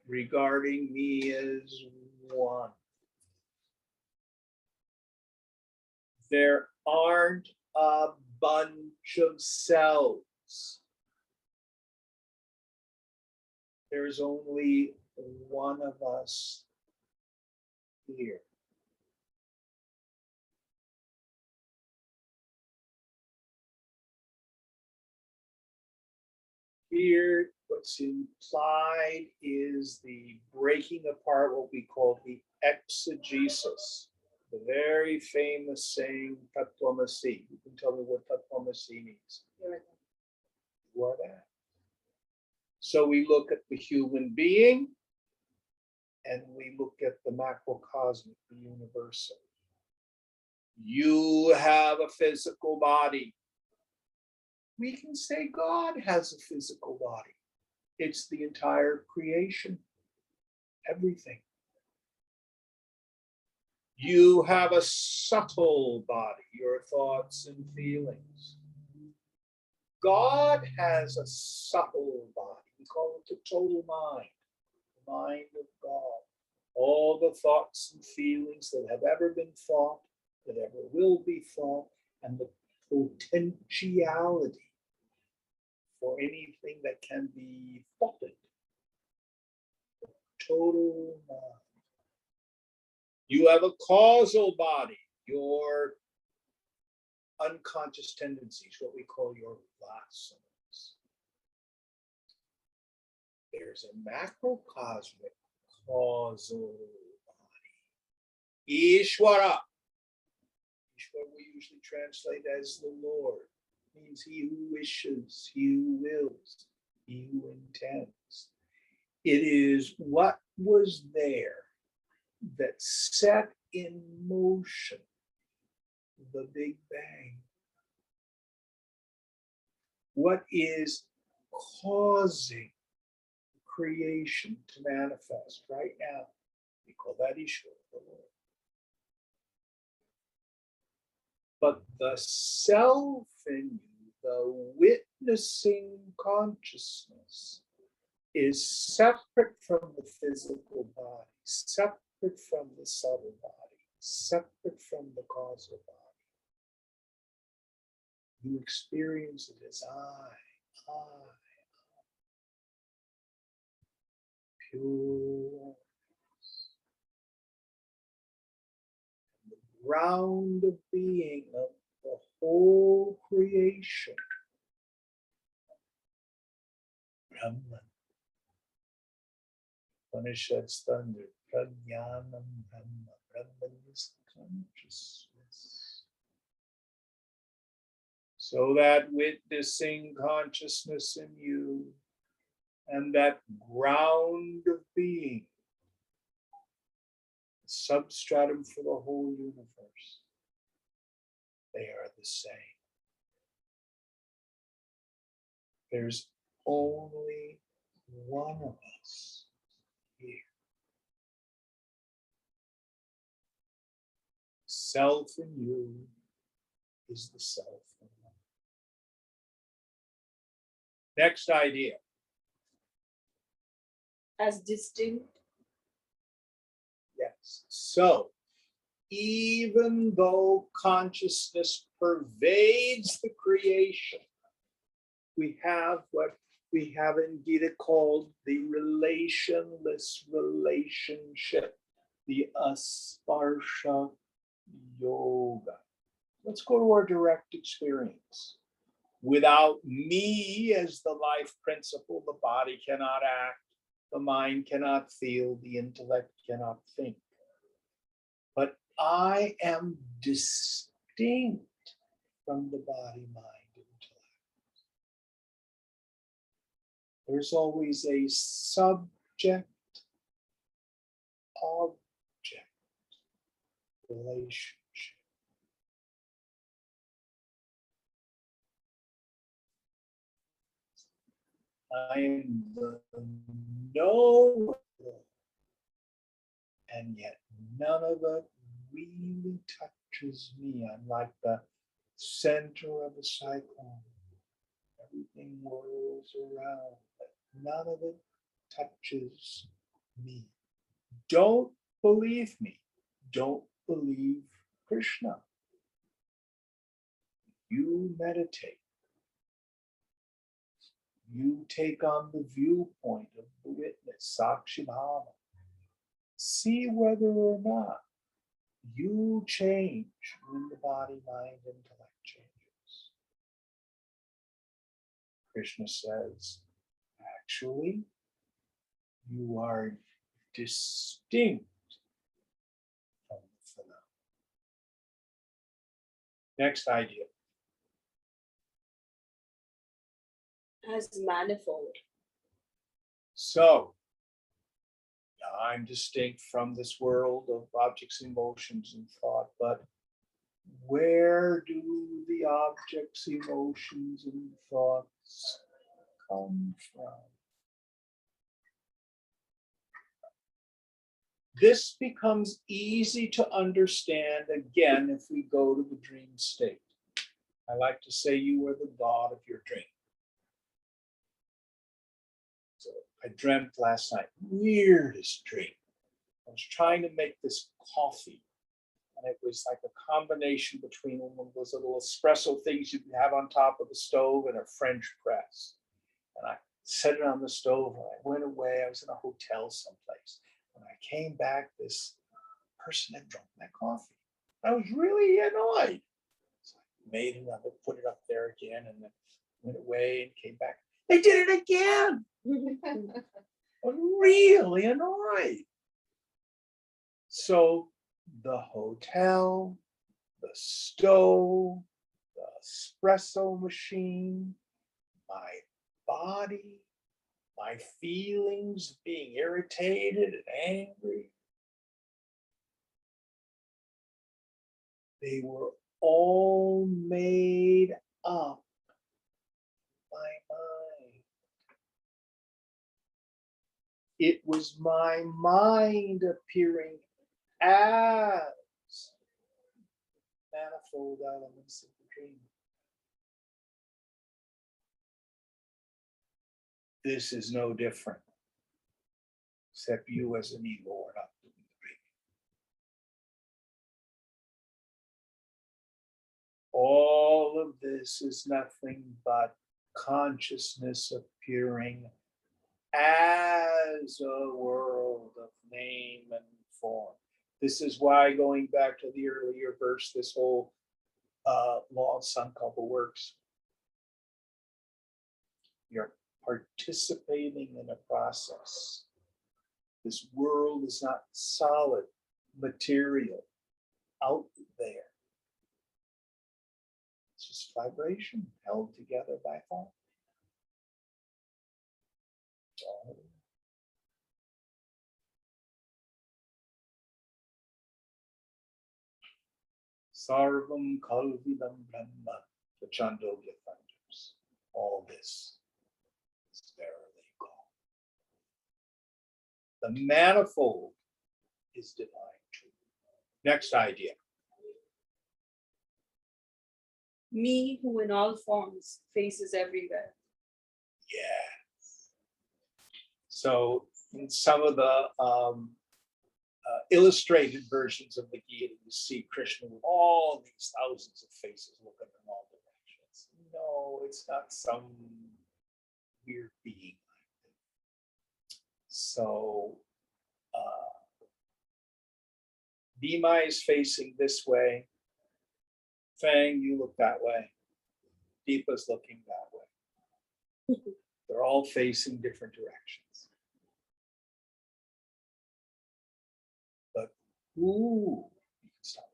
regarding me as one. There aren't a bunch of cells. There's only one of us here. Here, what's implied is the breaking apart, what we call the exegesis. The very famous saying, Tattvamasi. You can tell me what Tattvamasi means. You are that. So we look at the human being and we look at the macrocosmic, the universal. You have a physical body. We can say God has a physical body. It's the entire creation, everything. You have a subtle body, your thoughts and feelings. God has a subtle body. We call it the total mind, the mind of God. All the thoughts and feelings that have ever been thought, that ever will be thought, and the potentiality for anything that can be thoughted. Total mind. You have a causal body, your unconscious tendencies, what we call your vasanas. There's a macrocosmic causal body. Ishvara. Ishvara we usually translate as the Lord. It means he who wishes, he who wills, he who intends. It is what was there that set in motion the Big Bang. What is causing creation to manifest right now? We call that Ishvara, the Lord. But the self in you, the witnessing consciousness, is separate from the physical body, separate from the subtle body, separate from the causal body. You experience it as I, pure. The ground of being of the whole creation. Brahman. Upanishads thunder. Prajnanam Brahma. Brahman is consciousness. So that witnessing consciousness in you and that ground of being, substratum for the whole universe, they are the same. There's only one of us here. Self in you is the self in one. Next idea. As distinct. Yes. So, even though consciousness pervades the creation, we have what we have in Gita called the relationless relationship, the asparsha yoga. Let's go to our direct experience. Without me as the life principle, the body cannot act, the mind cannot feel, the intellect cannot think. But I am distinct from the body, mind, intellect. There's always a subject object relationship. I am the knower, and yet none of it really touches me. I'm like the center of a cyclone. Everything whirls around, but none of it touches me. Don't believe me. Don't believe Krishna. You meditate. You take on the viewpoint of the witness, Sakshi Bhava. See whether or not you change when the body, mind, intellect changes. Krishna says, actually, you are distinct from the phenomena. Next idea. As manifold. So, I'm distinct from this world of objects, emotions, and thought, but where do the objects, emotions, and thoughts come from? This becomes easy to understand again if we go to the dream state. I like to say you are the god of your dream. So I dreamt last night, weirdest dream. I was trying to make this coffee, and it was like a combination between one of those little espresso things you can have on top of the stove and a French press. And I set it on the stove, and I went away. I was in a hotel someplace. When I came back, this person had drunk my coffee. I was really annoyed. So I made another, put it up there again, and then went away and came back. They did it again. I was really annoyed. So the hotel, the stove, the espresso machine, my body, my feelings being irritated and angry, they were all made up by mind. It was my mind appearing as manifold elements of the dream. This is no different, except you as an ego are not doing the dreaming. All of this is nothing but consciousness appearing as a world of name and form. This is why, going back to the earlier verse, this whole law of Sankalpa works. You're participating in a process. This world is not solid material out there. It's just vibration held together by thought. Sarvam Kalvidam Brahma, the Chandogya thunders. All this is verily God. The manifold is divine truth. Next idea. Me who in all forms faces everywhere. Yes. So in some of the illustrated versions of the Gita, you see Krishna with all these thousands of faces looking in all directions. No, it's not some weird being. So Bhima is facing this way. Fang, you look that way. Deepa's looking that way. They're all facing different directions. But who, you can stop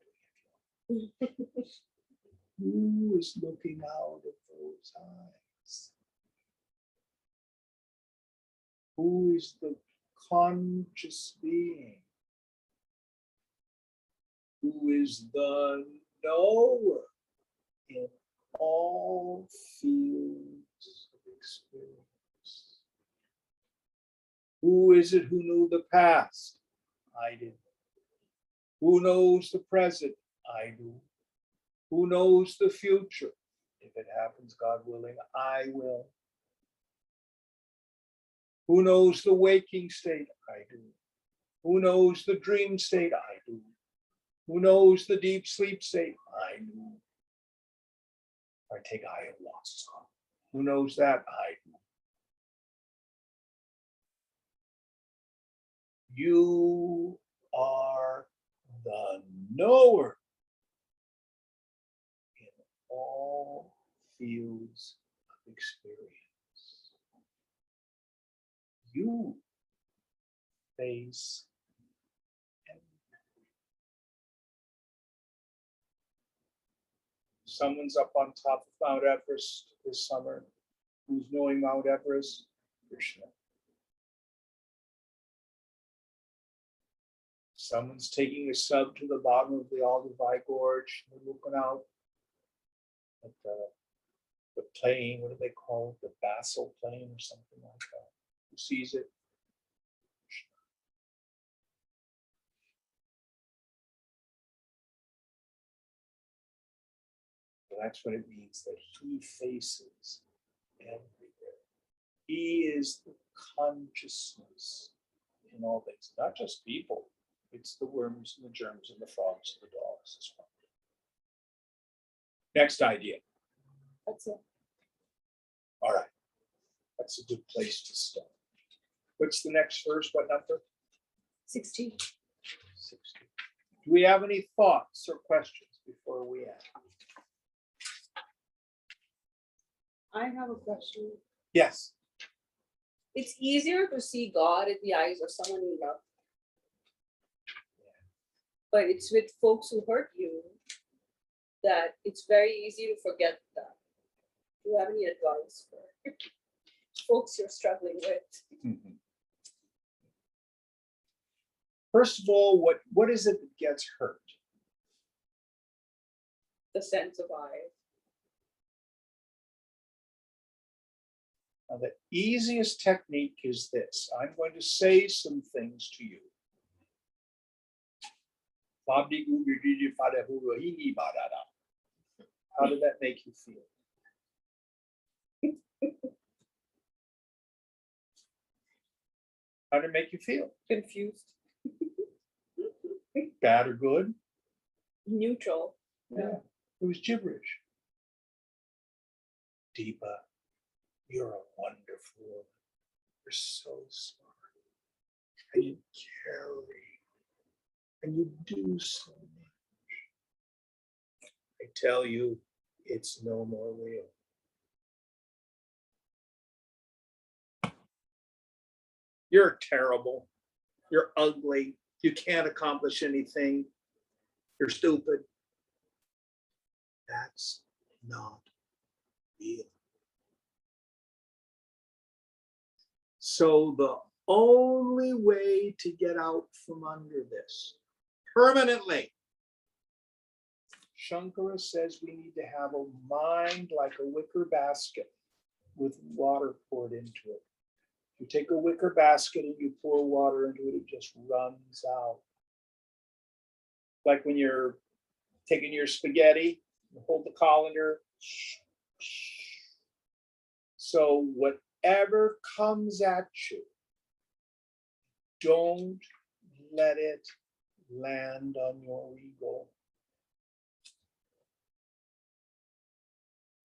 doing it if you want. Who is looking out of those eyes? Who is the conscious being? Who is the knower in all fields of experience? Who is it who knew the past? I did. Who knows the present? I do. Who knows the future? If it happens, God willing, I will. Who knows the waking state? I do. Who knows the dream state? I do. Who knows the deep sleep state? I do. I take ayahuasca. Who knows that? I do. You are the knower in all fields of experience. You face everything. Someone's up on top of Mount Everest this summer. Who's knowing Mount Everest? Krishna. Someone's taking a sub to the bottom of the Aldovai Gorge. They're looking out at the plain. What do they call it? The basal plain or something like that. Who sees it? So that's what it means that he faces everywhere. He is the consciousness in all things, not just people. It's the worms and the germs and the frogs and the dogs as well. Next idea. That's it. All right. That's a good place to start. What's the next verse? What number? 16. 60. Do we have any thoughts or questions before we end? I have a question. Yes. It's easier to see God in the eyes of someone you love. But it's with folks who hurt you that it's very easy to forget that. Do you have any advice for folks you're struggling with? First of all, what is it that gets hurt? The sense of I. Now, the easiest technique is this. I'm going to say some things to you. How did that make you feel? How did it make you feel? Confused. Bad or good? Neutral. Yeah. It was gibberish. Deepa, you're a wonderful woman. You're so smart. And you carry. And you do so much. I tell you it's no more real. You're terrible. You're ugly. You can't accomplish anything. You're stupid. That's not real. So the only way to get out from under this permanently, Shankara says we need to have a mind like a wicker basket with water poured into it. You take a wicker basket and you pour water into it, it just runs out. Like when you're taking your spaghetti, you hold the colander. So whatever comes at you, don't let it land on your ego.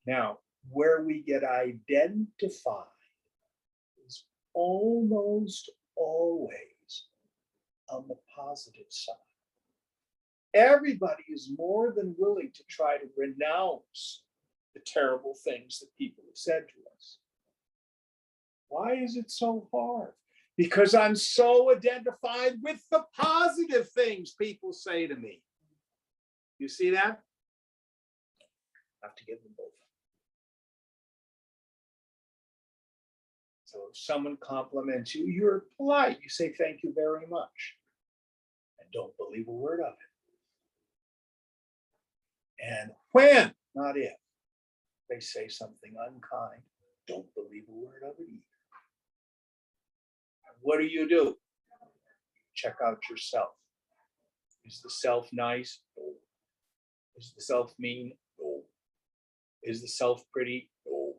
Now, where we get identified is almost always on the positive side. Everybody is more than willing to try to renounce the terrible things that people have said to us. Why is it so hard? Because I'm so identified with the positive things people say to me. You see that? I have to give them both. So if someone compliments you, you're polite. You say thank you very much. And don't believe a word of it. And when, not if, they say something unkind, don't believe a word of it either. And what do? Check out yourself. Is the self nice? No. Is the self mean? No. Is the self pretty? No.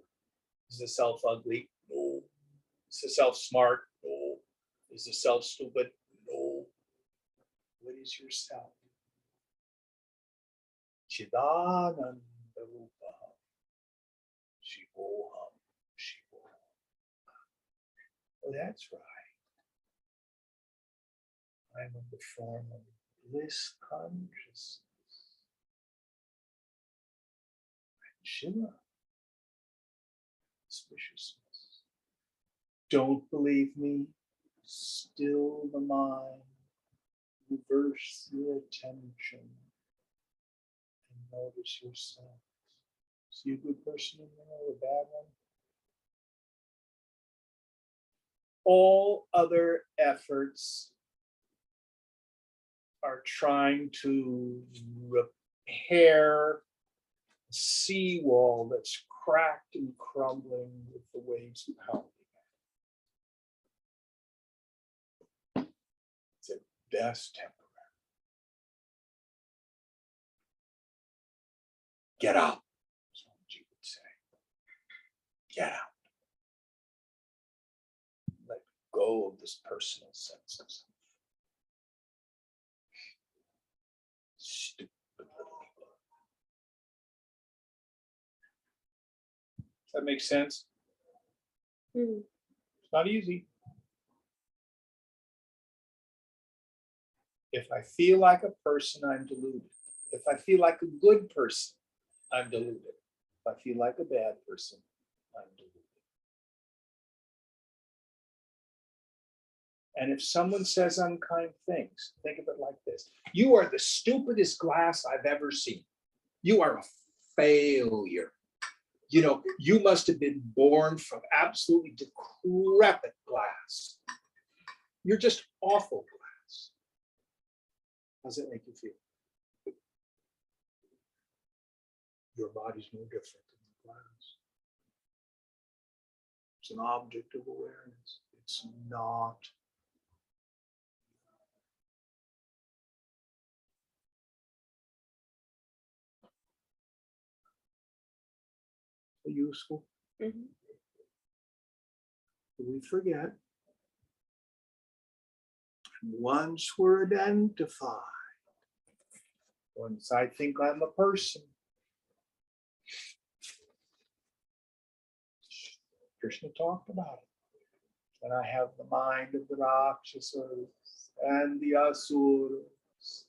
Is the self ugly? No. Is the self smart? No. Is the self stupid? No. What is yourself? Chidananda Rupa Shivoham Shivoham. Oh, that's right. I'm in the form of bliss consciousness. I'm Shiva. Suspiciousness. Don't believe me? Still the mind. Reverse your attention. Notice yourself. See a good person in there or a bad one? All other efforts are trying to repair a seawall that's cracked and crumbling with the waves pounding it. It's at best temporary. Get out, is what you would say. Get out. Let go of this personal sense of self. Stupid little ego. Does that make sense? It's not easy. If I feel like a person, I'm deluded. If I feel like a good person, I'm deluded. If I feel like a bad person, I'm deluded. And if someone says unkind things, think of it like this. You are the stupidest glass I've ever seen. You are a failure. You know, you must have been born from absolutely decrepit glass. You're just awful glass. How does that make you feel? Your body's no different than the glass. It's an object of awareness. It's not. Useful. We forget. Once we're identified, once I think I'm a person, Krishna talked about it. And I have the mind of the Rakshasas and the Asuras,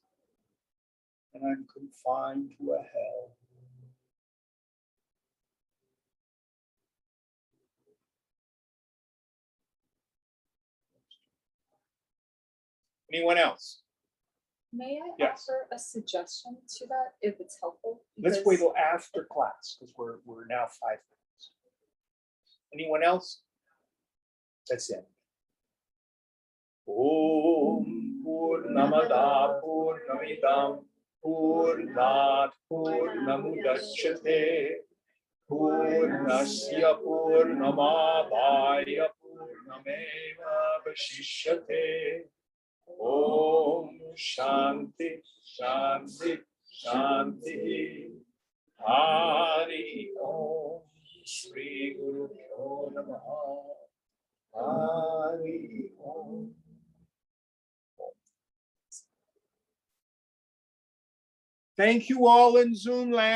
and I'm confined to a hell. Anyone else? May I Yes. offer a suggestion to that if it's helpful? Let's Because- wait till after class because we're now 5 minutes. Anyone else? That's it. Om Purnamada Purnamidam Purnat Purnamudachyate Purnasya Purnamadaya Purnameva Vashishyate. Om Shanti Shanti Shanti. Hari Om Shri Guru Pyo Namaha. Hari Om. Thank you all in Zoom land.